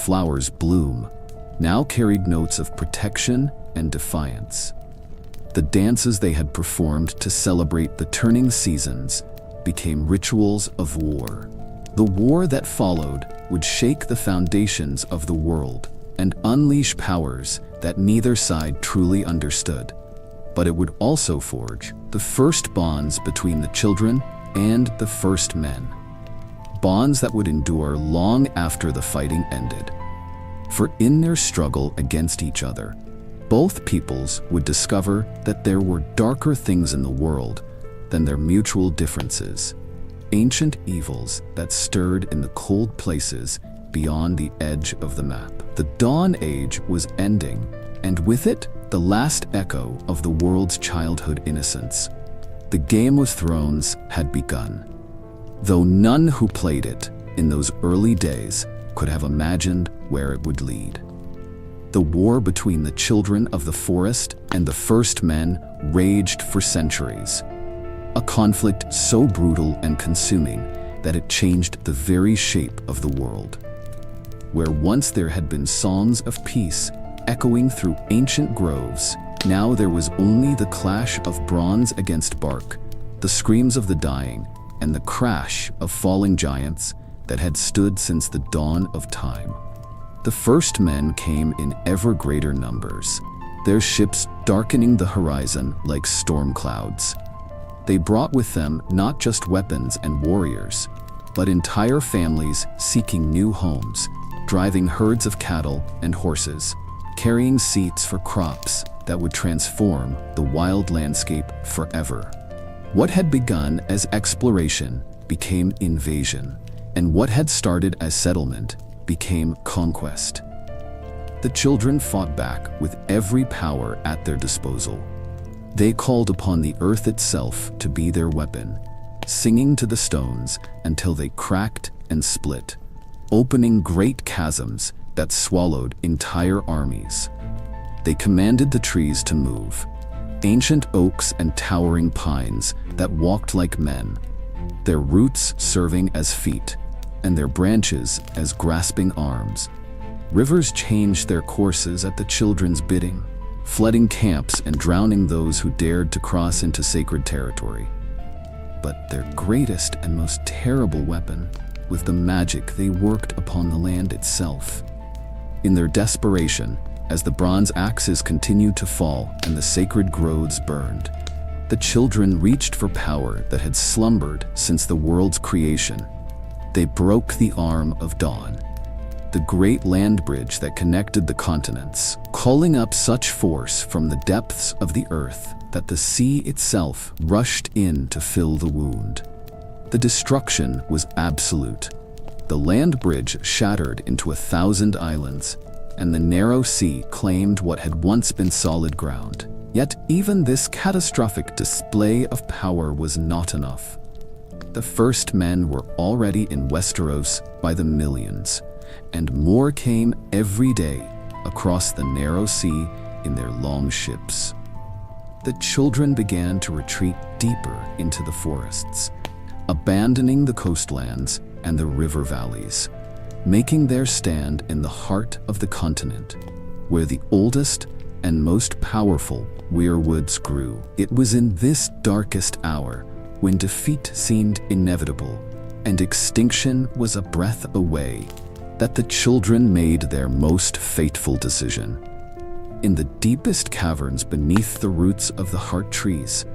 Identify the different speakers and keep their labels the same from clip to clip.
Speaker 1: flowers bloom, now carried notes of protection and defiance. The dances they had performed to celebrate the turning seasons became rituals of war. The war that followed would shake the foundations of the world and unleash powers that neither side truly understood. But it would also forge the first bonds between the children and the first men. Bonds that would endure long after the fighting ended. For in their struggle against each other, both peoples would discover that there were darker things in the world than their mutual differences, ancient evils that stirred in the cold places beyond the edge of the map. The Dawn Age was ending, and with it, the last echo of the world's childhood innocence. The Game of Thrones had begun, though none who played it in those early days could have imagined where it would lead. The war between the children of the forest and the first men raged for centuries. A conflict so brutal and consuming that it changed the very shape of the world. Where once there had been songs of peace echoing through ancient groves, now there was only the clash of bronze against bark, the screams of the dying, and the crash of falling giants that had stood since the dawn of time. The first men came in ever greater numbers, their ships darkening the horizon like storm clouds. They brought with them not just weapons and warriors, but entire families seeking new homes, driving herds of cattle and horses, carrying seeds for crops that would transform the wild landscape forever. What had begun as exploration became invasion, and what had started as settlement became conquest. The children fought back with every power at their disposal. They called upon the earth itself to be their weapon, singing to the stones until they cracked and split, opening great chasms that swallowed entire armies. They commanded the trees to move, ancient oaks and towering pines that walked like men, their roots serving as feet, and their branches as grasping arms. Rivers changed their courses at the children's bidding, flooding camps and drowning those who dared to cross into sacred territory. But their greatest and most terrible weapon was the magic they worked upon the land itself. In their desperation, as the bronze axes continued to fall and the sacred groves burned, the children reached for power that had slumbered since the world's creation. They broke the arm of dawn, the great land bridge that connected the continents, calling up such force from the depths of the earth that the sea itself rushed in to fill the wound. The destruction was absolute. The land bridge shattered into 1,000 islands, and the narrow sea claimed what had once been solid ground. Yet even this catastrophic display of power was not enough. The first men were already in Westeros by the millions, and more came every day across the narrow sea in their long ships. The children began to retreat deeper into the forests, abandoning the coastlands and the river valleys, making their stand in the heart of the continent, where the oldest and most powerful weirwoods grew. It was in this darkest hour, when defeat seemed inevitable and extinction was a breath away, that the children made their most fateful decision. In the deepest caverns beneath the roots of the heart trees,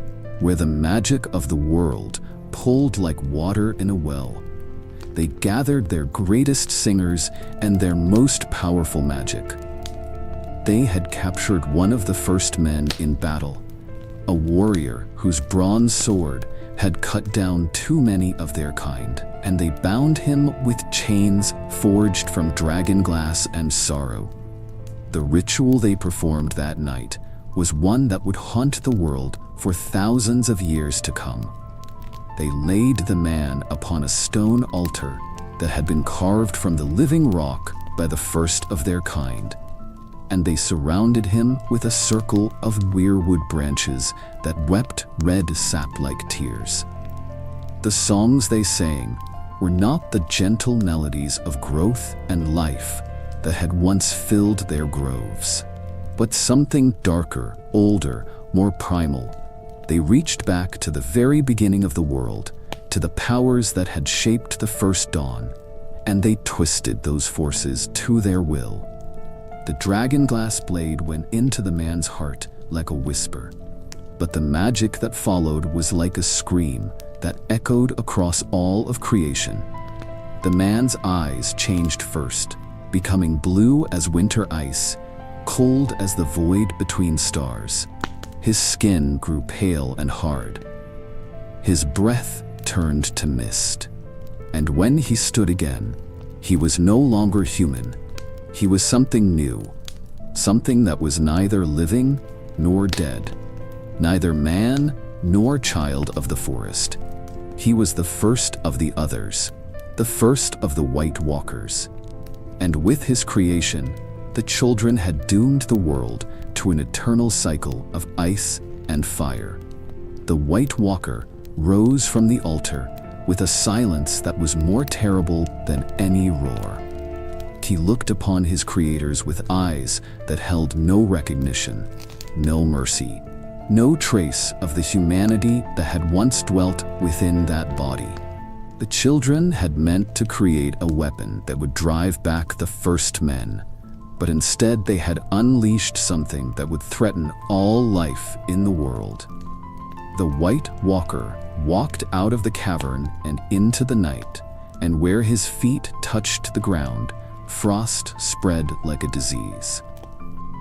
Speaker 1: where the magic of the world pulled like water in a well, they gathered their greatest singers and their most powerful magic. They had captured one of the first men in battle, a warrior whose bronze sword had cut down too many of their kind, and they bound him with chains forged from dragon glass and sorrow. The ritual they performed that night was one that would haunt the world for thousands of years to come. They laid the man upon a stone altar that had been carved from the living rock by the first of their kind, and they surrounded him with a circle of weirwood branches that wept red sap like tears. The songs they sang were not the gentle melodies of growth and life, that had once filled their groves. But something darker, older, more primal. They reached back to the very beginning of the world, to the powers that had shaped the first dawn, and they twisted those forces to their will. The dragonglass blade went into the man's heart like a whisper, but the magic that followed was like a scream that echoed across all of creation. The man's eyes changed first, becoming blue as winter ice, cold as the void between stars. His skin grew pale and hard. His breath turned to mist. And when he stood again, he was no longer human. He was something new, something that was neither living nor dead, neither man nor child of the forest. He was the first of the others, the first of the White Walkers. And with his creation, the children had doomed the world to an eternal cycle of ice and fire. The White Walker rose from the altar with a silence that was more terrible than any roar. He looked upon his creators with eyes that held no recognition, no mercy, no trace of the humanity that had once dwelt within that body. The children had meant to create a weapon that would drive back the first men, but instead they had unleashed something that would threaten all life in the world. The White Walker walked out of the cavern and into the night, and where his feet touched the ground, frost spread like a disease.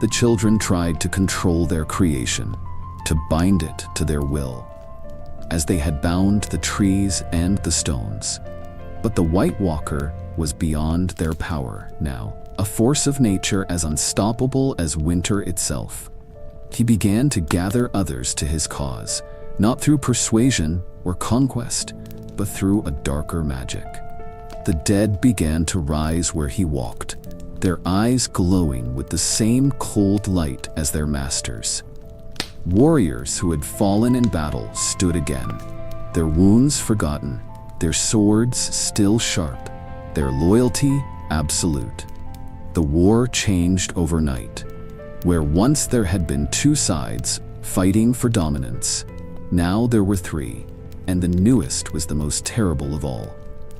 Speaker 1: The children tried to control their creation, to bind it to their will, as they had bound the trees and the stones. But the White Walker was beyond their power now, a force of nature as unstoppable as winter itself. He began to gather others to his cause, not through persuasion or conquest, but through a darker magic. The dead began to rise where he walked, their eyes glowing with the same cold light as their masters. Warriors who had fallen in battle stood again, their wounds forgotten, their swords still sharp, their loyalty absolute. The war changed overnight. Where once there had been two sides fighting for dominance, now there were three, and the newest was the most terrible of all.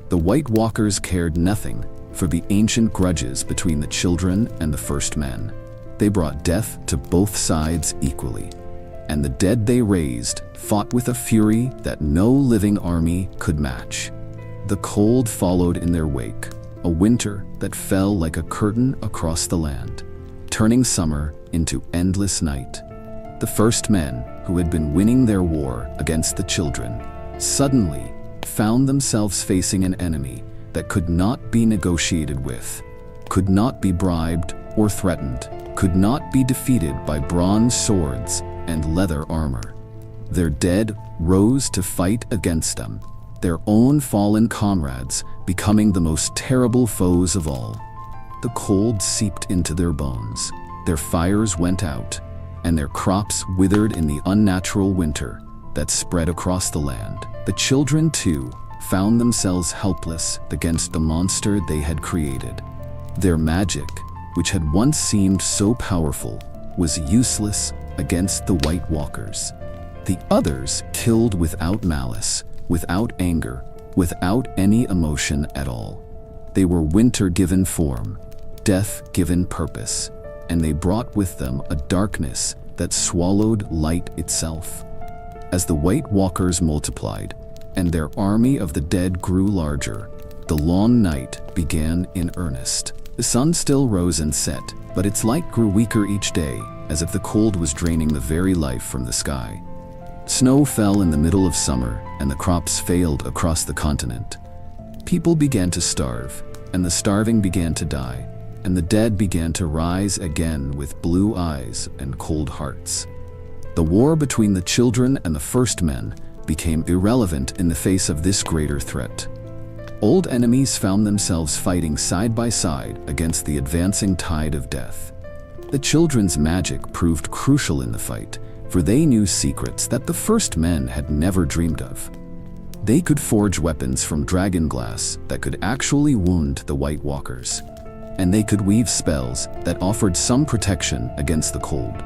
Speaker 1: The White Walkers cared nothing for the ancient grudges between the children and the first men. They brought death to both sides equally, and the dead they raised fought with a fury that no living army could match. The cold followed in their wake, a winter that fell like a curtain across the land, turning summer into endless night. The first men, who had been winning their war against the children, suddenly found themselves facing an enemy that could not be negotiated with, could not be bribed or threatened, could not be defeated by bronze swords and leather armor. Their dead rose to fight against them, their own fallen comrades becoming the most terrible foes of all. The cold seeped into their bones, their fires went out, and their crops withered in the unnatural winter that spread across the land. The children, too, found themselves helpless against the monster they had created. Their magic, which had once seemed so powerful, was useless against the White Walkers. The others killed without malice, without anger, without any emotion at all. They were winter given form, death given purpose, and they brought with them a darkness that swallowed light itself. As the White Walkers multiplied, and their army of the dead grew larger, the long night began in earnest. The sun still rose and set, but its light grew weaker each day, as if the cold was draining the very life from the sky. Snow fell in the middle of summer, and the crops failed across the continent. People began to starve, and the starving began to die, and the dead began to rise again with blue eyes and cold hearts. The war between the children and the first men became irrelevant in the face of this greater threat. Old enemies found themselves fighting side by side against the advancing tide of death. The children's magic proved crucial in the fight, for they knew secrets that the first men had never dreamed of. They could forge weapons from dragon glass that could actually wound the White Walkers. and they could weave spells that offered some protection against the cold.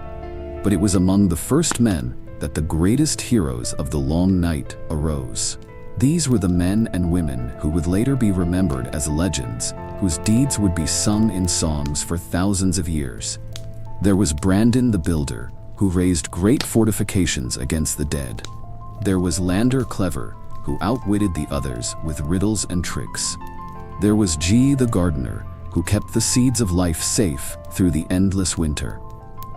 Speaker 1: But it was among the first men that the greatest heroes of the long night arose. These were the men and women who would later be remembered as legends, whose deeds would be sung in songs for thousands of years. There was Brandon the Builder, who raised great fortifications against the dead. There was Lander Clever, who outwitted the others with riddles and tricks. There was G the Gardener, who kept the seeds of life safe through the endless winter.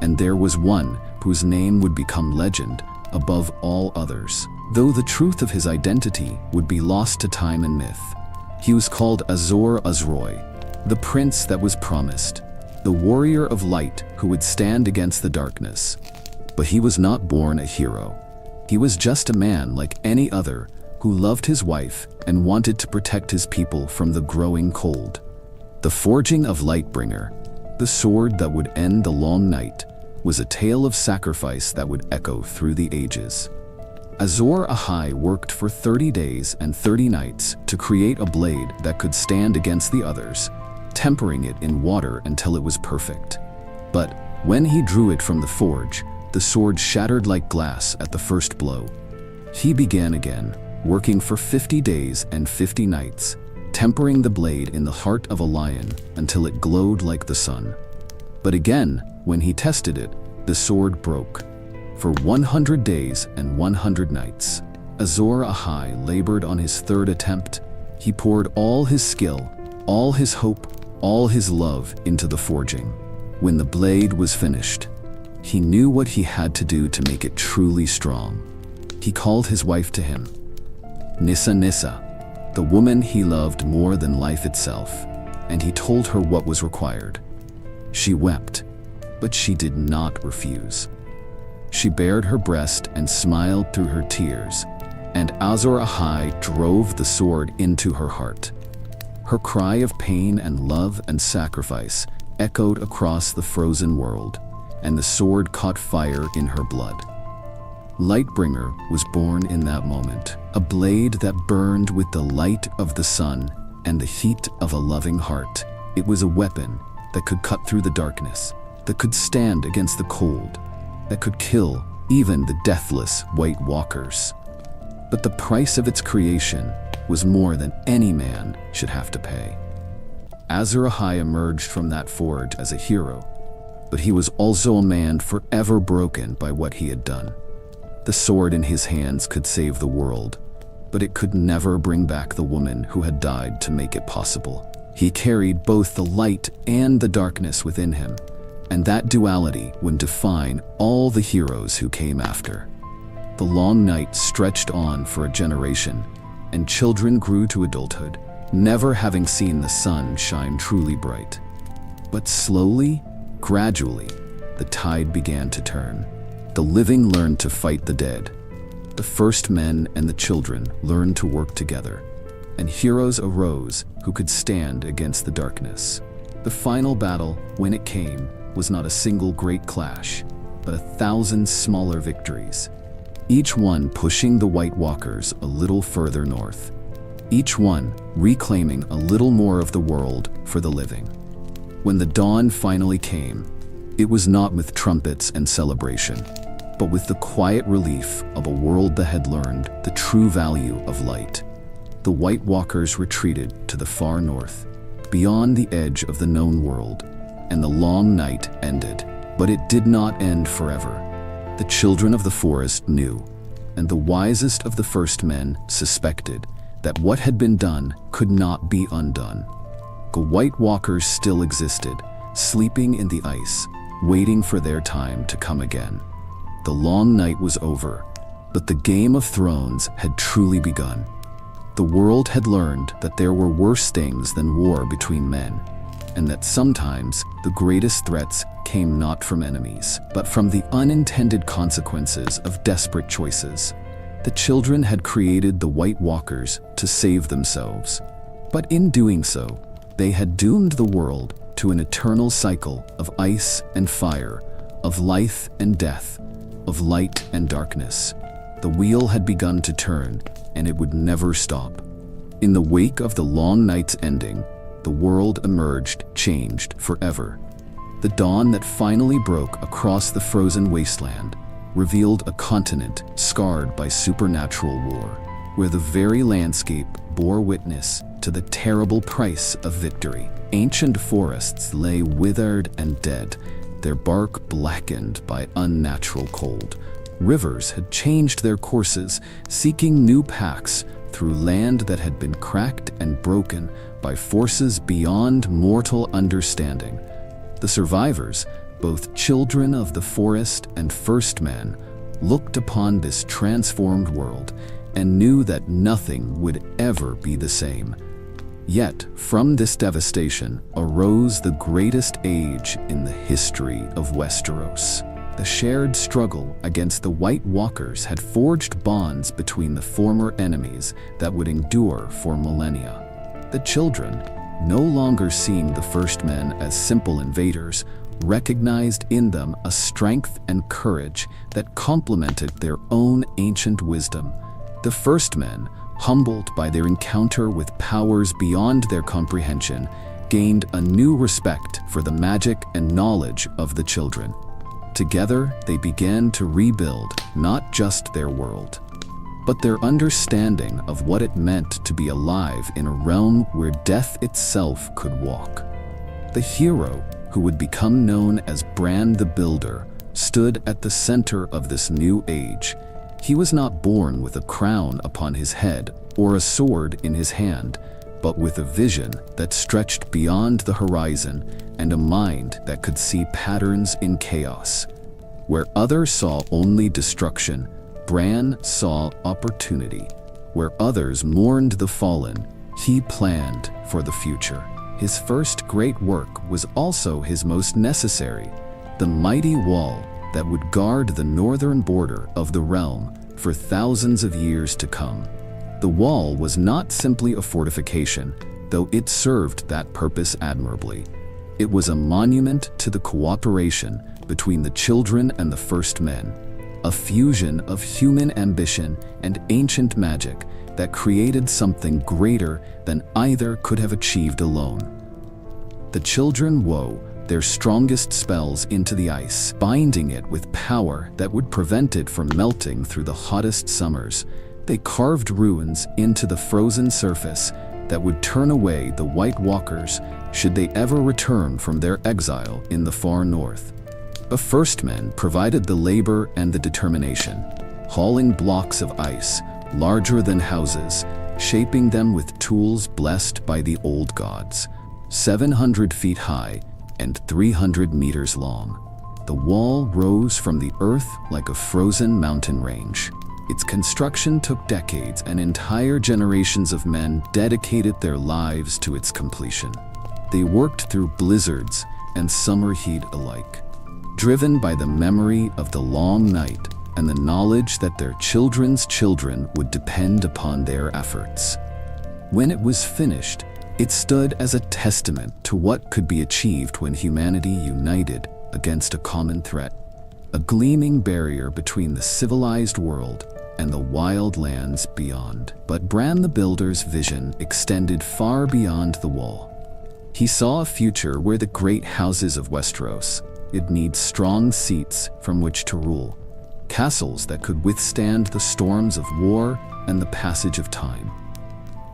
Speaker 1: And there was one whose name would become legend above all others, though the truth of his identity would be lost to time and myth. He was called Azor Ahzroi, the prince that was promised, the warrior of light who would stand against the darkness. But he was not born a hero. He was just a man like any other who loved his wife and wanted to protect his people from the growing cold. The forging of Lightbringer, the sword that would end the long night, was a tale of sacrifice that would echo through the ages. Azor Ahai worked for 30 days and 30 nights to create a blade that could stand against the others, tempering it in water until it was perfect. But when he drew it from the forge, the sword shattered like glass at the first blow. He began again, working for 50 days and 50 nights, tempering the blade in the heart of a lion until it glowed like the sun. But again, when he tested it, the sword broke. For 100 days and 100 nights, Azor Ahai labored on his third attempt. He poured all his skill, all his hope, all his love into the forging. When the blade was finished, he knew what he had to do to make it truly strong. He called his wife to him, Nissa Nissa, the woman he loved more than life itself, and he told her what was required. She wept, but she did not refuse. She bared her breast and smiled through her tears, and Azor Ahai drove the sword into her heart. Her cry of pain and love and sacrifice echoed across the frozen world, and the sword caught fire in her blood. Lightbringer was born in that moment, a blade that burned with the light of the sun and the heat of a loving heart. It was a weapon that could cut through the darkness, that could stand against the cold, that could kill even the deathless White Walkers. But the price of its creation was more than any man should have to pay. Azor Ahai emerged from that forge as a hero, but he was also a man forever broken by what he had done. The sword in his hands could save the world, but it could never bring back the woman who had died to make it possible. He carried both the light and the darkness within him, and that duality would define all the heroes who came after. The long night stretched on for a generation, and children grew to adulthood, never having seen the sun shine truly bright. But slowly, gradually, the tide began to turn. The living learned to fight the dead. The first men and the children learned to work together, and heroes arose who could stand against the darkness. The final battle, when it came, was not a single great clash, but 1,000 smaller victories, each one pushing the White Walkers a little further north, each one reclaiming a little more of the world for the living. When the dawn finally came, it was not with trumpets and celebration, but with the quiet relief of a world that had learned the true value of light. The White Walkers retreated to the far north, beyond the edge of the known world, and the long night ended. But it did not end forever. The children of the forest knew, and the wisest of the first men suspected, that what had been done could not be undone. The White Walkers still existed, sleeping in the ice, waiting for their time to come again. The long night was over, but the Game of Thrones had truly begun. The world had learned that there were worse things than war between men, and that sometimes the greatest threats came not from enemies, but from the unintended consequences of desperate choices. The children had created the White Walkers to save themselves, but in doing so, they had doomed the world to an eternal cycle of ice and fire, of life and death, of light and darkness. The wheel had begun to turn, and it would never stop. In the wake of the long night's ending, the world emerged changed forever. The dawn that finally broke across the frozen wasteland revealed a continent scarred by supernatural war, where the very landscape bore witness to the terrible price of victory. Ancient forests lay withered and dead, their bark blackened by unnatural cold. Rivers had changed their courses, seeking new paths through land that had been cracked and broken by forces beyond mortal understanding. The survivors, both children of the forest and first men, looked upon this transformed world and knew that nothing would ever be the same. Yet, from this devastation arose the greatest age in the history of Westeros. The shared struggle against the White Walkers had forged bonds between the former enemies that would endure for millennia. The children, no longer seeing the First Men as simple invaders, recognized in them a strength and courage that complemented their own ancient wisdom. The First Men, humbled by their encounter with powers beyond their comprehension, gained a new respect for the magic and knowledge of the children. Together, they began to rebuild not just their world, but their understanding of what it meant to be alive in a realm where death itself could walk. The hero, who would become known as Bran the Builder, stood at the center of this new age. He was not born with a crown upon his head or a sword in his hand, but with a vision that stretched beyond the horizon and a mind that could see patterns in chaos. Where others saw only destruction, Bran saw opportunity. Where others mourned the fallen, he planned for the future. His first great work was also his most necessary, the mighty wall that would guard the northern border of the realm for thousands of years to come. The wall was not simply a fortification, though it served that purpose admirably. It was a monument to the cooperation between the children and the First Men, a fusion of human ambition and ancient magic that created something greater than either could have achieved alone. The children wove their strongest spells into the ice, binding it with power that would prevent it from melting through the hottest summers. They carved runes into the frozen surface that would turn away the White Walkers should they ever return from their exile in the far north. The First Men provided the labor and the determination, hauling blocks of ice larger than houses, shaping them with tools blessed by the old gods. 700 feet high and 300 meters long, the wall rose from the earth like a frozen mountain range. Its construction took decades, and entire generations of men dedicated their lives to its completion. They worked through blizzards and summer heat alike, driven by the memory of the long night and the knowledge that their children's children would depend upon their efforts. When it was finished, it stood as a testament to what could be achieved when humanity united against a common threat, a gleaming barrier between the civilized world and the wild lands beyond. But Bran the Builder's vision extended far beyond the wall. He saw a future where the great houses of Westeros would need strong seats from which to rule, castles that could withstand the storms of war and the passage of time.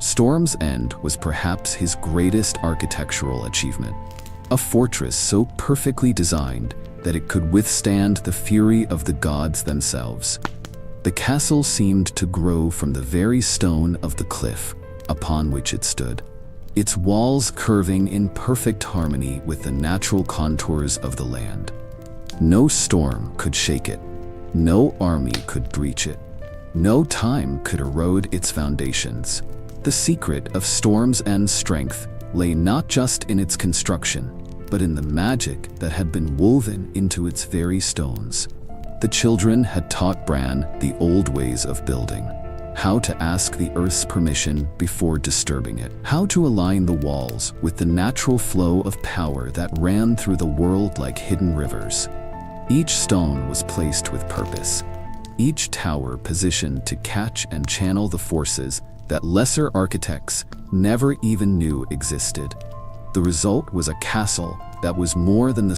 Speaker 1: Storm's End was perhaps his greatest architectural achievement, a fortress so perfectly designed that it could withstand the fury of the gods themselves. The castle seemed to grow from the very stone of the cliff upon which it stood, its walls curving in perfect harmony with the natural contours of the land. No storm could shake it, no army could breach it, no time could erode its foundations. The secret of Storm's End's strength lay not just in its construction, but in the magic that had been woven into its very stones. The children had taught Bran the old ways of building, how to ask the earth's permission before disturbing it, how to align the walls with the natural flow of power that ran through the world like hidden rivers. Each stone was placed with purpose, each tower positioned to catch and channel the forces that lesser architects never even knew existed. The result was a castle that was more than the